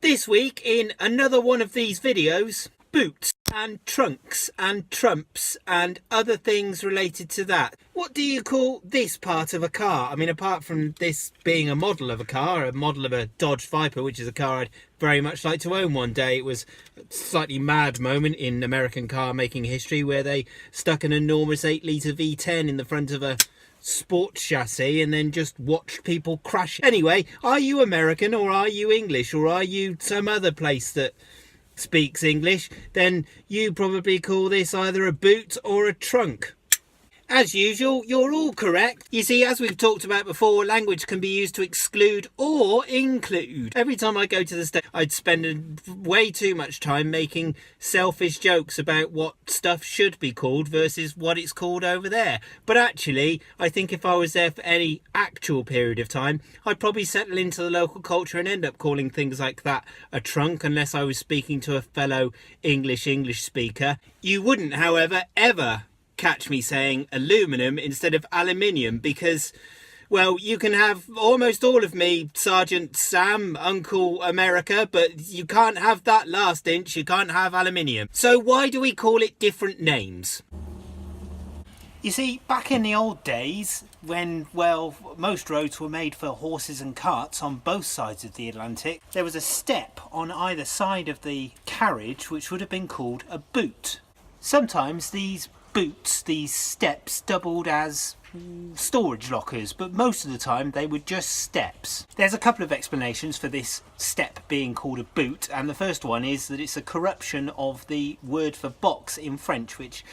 This week in another one of these videos, boots and trunks and trumps and other things related to that. What do you call this part of a car? I mean, apart from this being a model of a car, a model of a Dodge Viper, which is a car I'd very much like to own one day. It was a slightly mad moment in American car making history where they stuck an enormous 8-litre V10 in the front of a sports chassis and then just watched people crash. Anyway, are you American or are you English or are you some other place that speaks English? Then you probably call this either a boot or a trunk. As usual, you're all correct. You see, as we've talked about before, language can be used to exclude or include. Every time I go to the States, I'd spend way too much time making selfish jokes about what stuff should be called versus what it's called over there. But actually, I think if I was there for any actual period of time, I'd probably settle into the local culture and end up calling things like that a trunk, unless I was speaking to a fellow English speaker. You wouldn't, however, ever catch me saying aluminum instead of aluminium because, well, you can have almost all of me, Sergeant Sam, Uncle America, but you can't have that last inch, you can't have aluminium. So why do we call it different names? You see, back in the old days, when, well, most roads were made for horses and carts on both sides of the Atlantic, there was a step on either side of the carriage which would have been called a boot. Sometimes these boots, these steps, doubled as storage lockers, but most of the time they were just steps. There's a couple of explanations for this step being called a boot, and the first one is that it's a corruption of the word for box in French, which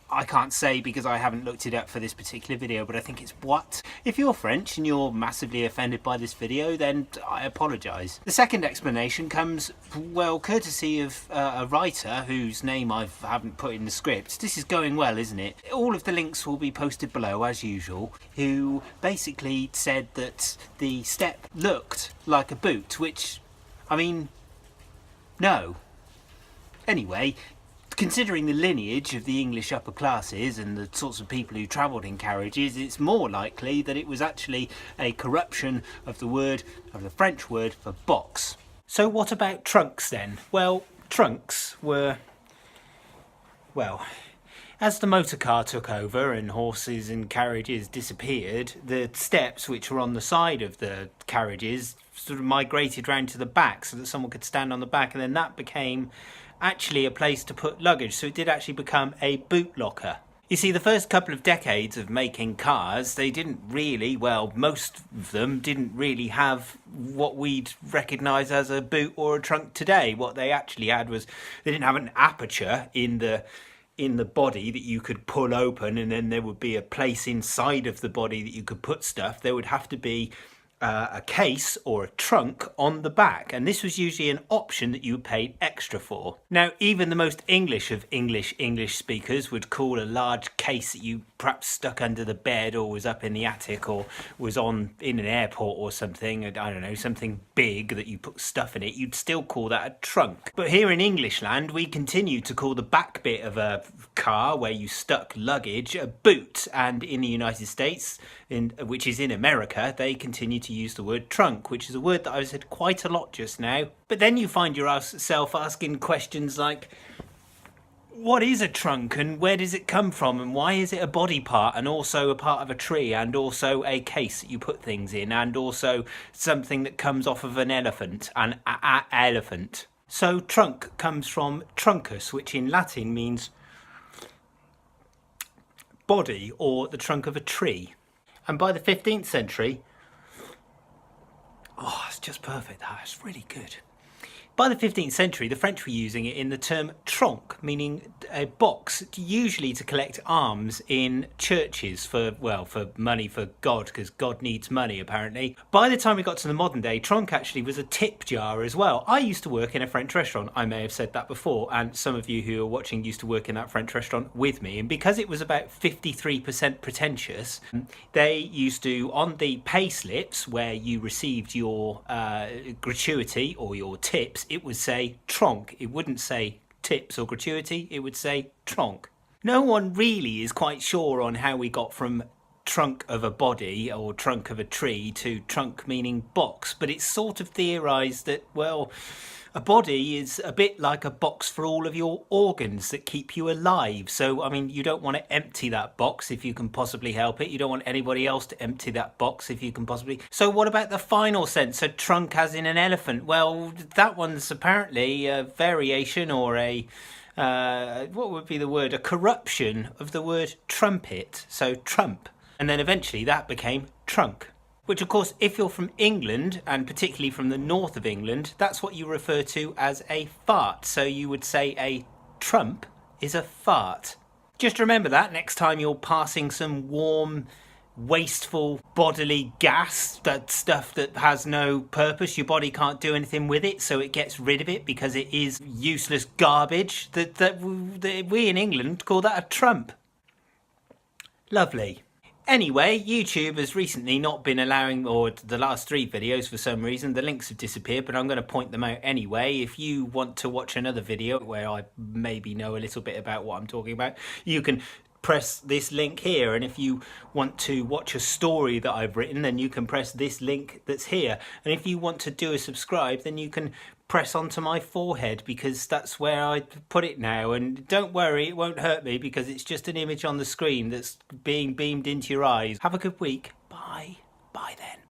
I can't say because I haven't looked it up for this particular video, but I think it's boîte. If you're French and you're massively offended by this video, then I apologise. The second explanation comes, well, courtesy of a writer whose name I haven't put in the script. This is going well, isn't it? All of the links will be posted below as usual, who basically said that the step looked like a boot, which, I mean, no. Anyway, considering the lineage of the English upper classes and the sorts of people who travelled in carriages, it's more likely that it was actually a corruption of the French word for box. So what about trunks then? Well, trunks were, well, as the motor car took over and horses and carriages disappeared, the steps which were on the side of the carriages sort of migrated round to the back so that someone could stand on the back, and then that became actually a place to put luggage, so it did actually become a boot locker. You see, the first couple of decades of making cars, they didn't really, well, most of them didn't really have what we'd recognise as a boot or a trunk today. What they actually had was, they didn't have an aperture in the body that you could pull open, and then there would be a place inside of the body that you could put stuff. There would have to be a case or a trunk on the back, and this was usually an option that you paid extra for. Now, even the most English of English speakers would call a large case that you perhaps stuck under the bed or was up in the attic or was in an airport or something, I don't know, something big that you put stuff in it, you'd still call that a trunk. But here in English land, we continue to call the back bit of a car where you stuck luggage a boot, and in the United States, which is in America, they continue to use the word trunk, which is a word that I've said quite a lot just now. But then you find yourself asking questions like, what is a trunk and where does it come from and why is it a body part and also a part of a tree and also a case that you put things in and also something that comes off of an elephant, an elephant. So trunk comes from truncus, which in Latin means body or the trunk of a tree. And by the 15th century, oh, it's just perfect, that's really good. By the 15th century, the French were using it in the term tronc, meaning a box, usually to collect alms in churches for money for God, because God needs money, apparently. By the time we got to the modern day, tronc actually was a tip jar as well. I used to work in a French restaurant, I may have said that before, and some of you who are watching used to work in that French restaurant with me, and because it was about 53% pretentious, they used to, on the pay slips where you received your gratuity or your tips, it would say tronc. It wouldn't say tips or gratuity, it would say tronc. No one really is quite sure on how we got from trunk of a body or trunk of a tree to trunk meaning box, but it's sort of theorized that, well, a body is a bit like a box for all of your organs that keep you alive. So, I mean, you don't want to empty that box if you can possibly help it. You don't want anybody else to empty that box if you can possibly. So what about the final sense, a trunk as in an elephant? Well, that one's apparently a variation or a what would be the word? A corruption of the word trumpet. So trump. And then eventually that became trunk. Which, of course, if you're from England, and particularly from the north of England, that's what you refer to as a fart. So you would say a trump is a fart. Just remember that next time you're passing some warm, wasteful bodily gas, that stuff that has no purpose, your body can't do anything with it, so it gets rid of it because it is useless garbage, that we in England call that a trump. Lovely. Anyway, YouTube has recently not been allowing, or the last 3 videos for some reason, the links have disappeared, but I'm going to point them out anyway. If you want to watch another video where I maybe know a little bit about what I'm talking about, you can press this link here, and if you want to watch a story that I've written, then you can press this link that's here, and if you want to do a subscribe, then you can press onto my forehead, because that's where I put it now. And don't worry, it won't hurt me, because it's just an image on the screen that's being beamed into your eyes. Have a good week. Bye then.